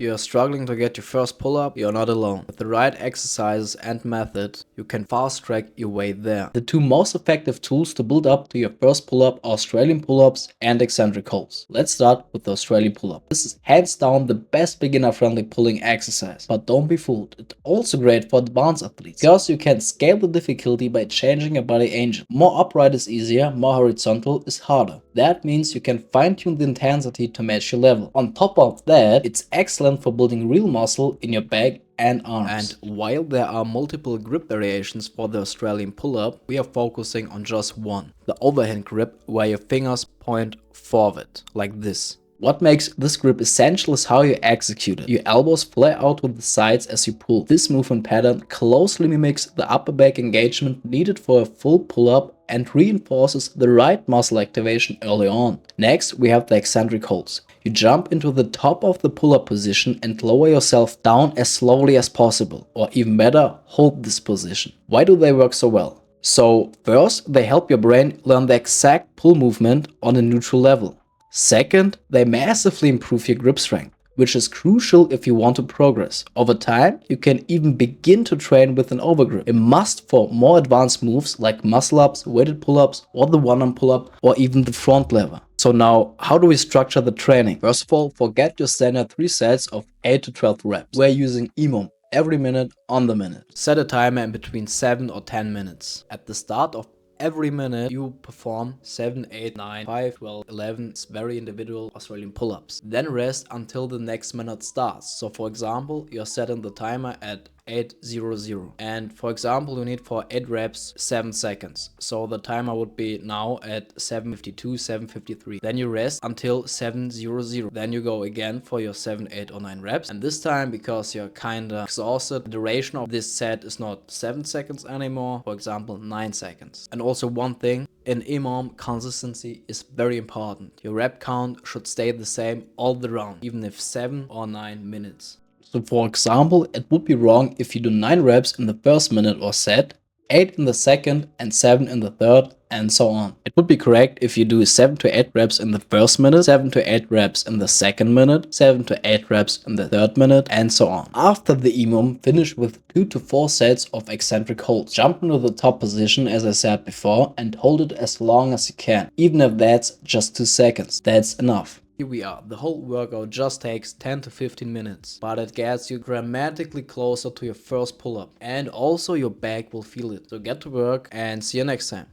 You're struggling to get your first pull-up, you're not alone. With the right exercises and method, you can fast-track your way there. The two most effective tools to build up to your first pull-up are Australian pull-ups and eccentric holds. Let's start with the Australian pull-up. This is hands down the best beginner-friendly pulling exercise. But don't be fooled, it's also great for advanced athletes, because you can scale the difficulty by changing your body angle. More upright is easier, more horizontal is harder. That means you can fine-tune the intensity to match your level. On top of that, it's excellent for building real muscle in your back and arms. And while there are multiple grip variations for the Australian pull-up, we are focusing on just one. The overhand grip, where your fingers point forward, like this. What makes this grip essential is how you execute it. Your elbows flare out with the sides as you pull. This movement pattern closely mimics the upper back engagement needed for a full pull-up and reinforces the right muscle activation early on. Next, we have the eccentric holds. You jump into the top of the pull-up position and lower yourself down as slowly as possible, or even better, hold this position. Why do they work so well? So first, they help your brain learn the exact pull movement on a neutral level. Second, they massively improve your grip strength, which is crucial if you want to progress. Over time, you can even begin to train with an overgrip, a must for more advanced moves like muscle-ups, weighted pull-ups, or the one-arm pull-up, or even the front lever. So now, how do we structure the training? First of all, forget your standard 3 sets of 8 to 12 reps. We're using EMOM, every minute on the minute. Set a timer in between 7 or 10 minutes. At the start of every minute, you perform 7, 8, 9, 5, 12, 11, it's very individual Australian pull-ups. Then rest until the next minute starts. So for example, you're setting the timer at 8:00, and for example you need for 8 reps 7 seconds, so the timer would be now at 7:52, 7:53. Then you rest until 7:00, then you go again for your 7, 8 or 9 reps, and this time, because you're kinda exhausted, the duration of this set is not 7 seconds anymore, for example 9 seconds. And also one thing, in EMOM, consistency is very important. Your rep count should stay the same all the round, even if 7 or 9 minutes. So for example, it would be wrong if you do 9 reps in the first minute or set, 8 in the second and 7 in the third, and so on. It would be correct if you do 7 to 8 reps in the first minute, 7 to 8 reps in the second minute, 7 to 8 reps in the third minute, and so on. After the EMOM, finish with 2 to 4 sets of eccentric holds. Jump into the top position as I said before and hold it as long as you can. Even if that's just 2 seconds, that's enough. Here we are. The whole workout just takes 10 to 15 minutes, but it gets you dramatically closer to your first pull-up, and also your back will feel it. So get to work and see you next time.